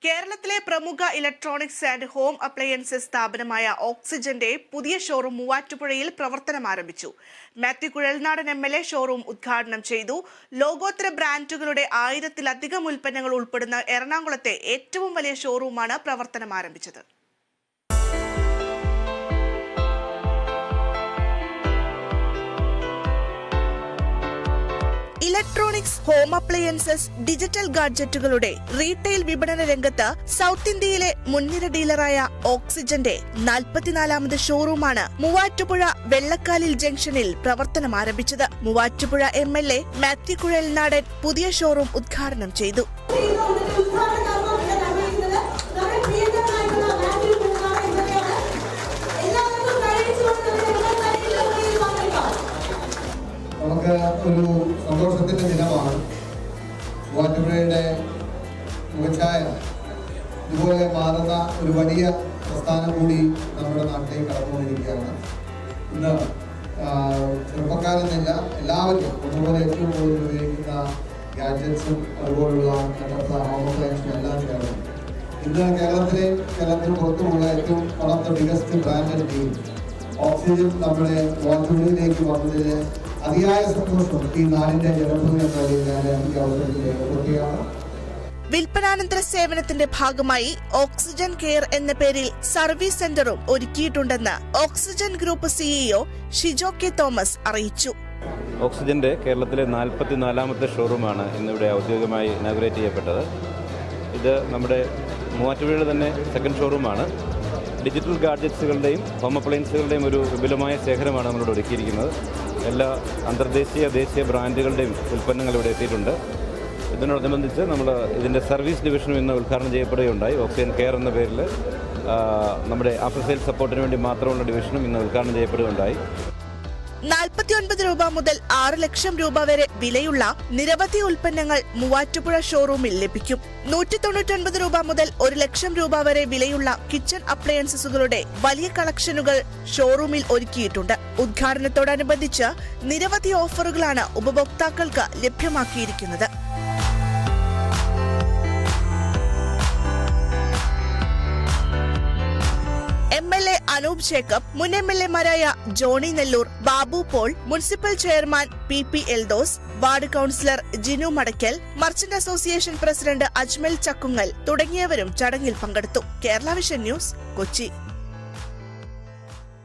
കേരളത്തിലെ പ്രമുഖ electronics and home appliances സ്ഥാപനമായ ഓക്സിജന്റെ പുതിയ ഷോറൂം മൂവാറ്റുപുഴയിൽ പ്രവർത്തനം ആരംഭിച്ചു. മാത്യു കുഴൽനാടൻ MLA ഷോറൂം ഉദ്ഘാടനം ചെയ്തു. ലോകോത്തര ബ്രാൻഡുകളുടെ 1000-ലധികം ഉൽപ്പന്നങ്ങൾ ഉൾപ്പെടുന്ന എറണാകുളത്തെ ഏറ്റവും വലിയ ഷോറൂമാണ് പ്രവർത്തനം ആരംഭിച്ചത്. ഇലക്ട്രോണിക്സ്, ഹോം അപ്ലയൻസസ്, ഡിജിറ്റൽ ഗാഡ്ജറ്റുകളുടെ റീറ്റെയിൽ വിപണന രംഗത്ത് സൗത്ത് ഇന്ത്യയിലെ മുൻനിര ഡീലറായ ഓക്സിജന്റെ 44ാമത് ഷോറൂമാണ് മൂവാറ്റുപുഴ വെള്ളക്കാലിൽ ജംഗ്ഷനിൽ പ്രവർത്തനം ആരംഭിച്ചത്. മൂവാറ്റുപുഴ MLA മാത്യു കുഴൽനാടൻ പുതിയ ഷോറൂം ഉദ്ഘാടനം ചെയ്തു. നമുക്ക് ഒരു സന്തോഷത്തിൻ്റെ ദിനമാണ്. മൂവാറ്റുപുഴയുടെ മുഖച്ഛായ ഇതുപോലെ മാറുന്ന ഒരു വലിയ പ്രസ്ഥാനം കൂടി നമ്മുടെ നാട്ടിലേക്ക് കടന്നുകൊണ്ടിരിക്കുകയാണ്. ഇന്ന് ചെറുപ്പക്കാരെന്നില്ല, എല്ലാവരും അതുപോലെ ഏറ്റവും കൂടുതൽ ഉപയോഗിക്കുന്ന ഗാഡ്ജറ്റ്സും അതുപോലുള്ള ഹോം അപ്ലയൻസും എല്ലാം ചേർന്ന് ഇന്ന് കേരളത്തിന് പുറത്തുമുള്ള ഏറ്റവും one of the biggest brand team oxygen നമ്മുടെ മൂവാറ്റുപുഴയിലേക്ക് വന്നതിൽ അതിയായ സന്തോഷം ഈ നാടിന്റെ ജനപ്രതിനിധി ഞാൻ ഈ അവസരത്തിൽ രേഖപ്പെടുത്തുകയാണ്. വിൽപ്പനാനന്തര സേവനത്തിന്റെ ഭാഗമായി ഓക്സിജൻ കെയർ എന്ന പേരിൽ സർവീസ് സെന്ററും ഒരുക്കിയിട്ടുണ്ടെന്ന് oxygen group CEO Shijo K Thomas അറിയിച്ചു. ഓക്സിജന്റെ കേരളത്തിലെ 44ാമത്തെ ഷോറൂമാണ് ഇന്നിവിടെ ഔദ്യോഗികമായി ഇനാഗുറേറ്റ് ചെയ്യപ്പെട്ടത്. ഇത് നമ്മുടെ മൂവാറ്റുപുഴയുടെ തന്നെ സെക്കൻഡ് ഷോറൂമാണ്. ഡിജിറ്റൽ ഗാഡ്ജറ്റ്സുകളുടെയും ഹോം അപ്ലയൻസുകളുടെയും ഒരു വിപുലമായ ശേഖരമാണ് നമ്മളിവിടെ ഒരുക്കിയിരിക്കുന്നത്. എല്ലാ അന്തർദേശീയ ദേശീയ ബ്രാൻഡുകളുടെയും ഉൽപ്പന്നങ്ങൾ ഇവിടെ എത്തിയിട്ടുണ്ട്. ഇതിനോടനുബന്ധിച്ച് നമ്മൾ ഇതിൻ്റെ സർവീസ് ഡിവിഷനും ഇന്ന് ഉദ്ഘാടനം ചെയ്യപ്പെടുകയുണ്ടായി. ഓക്സിജൻ കെയർ എന്ന പേരിൽ നമ്മുടെ ആഫ്റ്റർ സെയിൽ സപ്പോർട്ടിന് വേണ്ടി മാത്രമുള്ള ഡിവിഷനും ഇന്ന് ഉദ്ഘാടനം ചെയ്യപ്പെടുകയുണ്ടായി. 49 രൂപ മുതൽ 6 ലക്ഷം രൂപ വരെ വിലയുള്ള നിരവധി ഉൽപ്പന്നങ്ങൾ മൂവാറ്റുപുഴ ഷോറൂമിൽ ലഭിക്കും. 199 രൂപ മുതൽ 1 ലക്ഷം രൂപ വരെ വിലയുള്ള കിച്ചൺ അപ്ലയൻസസുകളുടെ വലിയ കളക്ഷനുകൾ ഷോറൂമിൽ ഒരുക്കിയിട്ടുണ്ട്. ഉദ്ഘാടനത്തോടനുബന്ധിച്ച് നിരവധി ഓഫറുകളാണ് ഉപഭോക്താക്കൾക്ക് ലഭ്യമാക്കിയിരിക്കുന്നത്. MLA അനൂപ് ജേക്കബ്, മുൻ MLAമാരായ Johny Nellore, Babu Paul, municipal chairman PP Eldhose, ward councillor Jinu Madakkal, merchant association president Ajmal Chakkungal തുടങ്ങിയവരും ചടങ്ങിൽ പങ്കെടുത്തു. Kerala vision news, Kochi.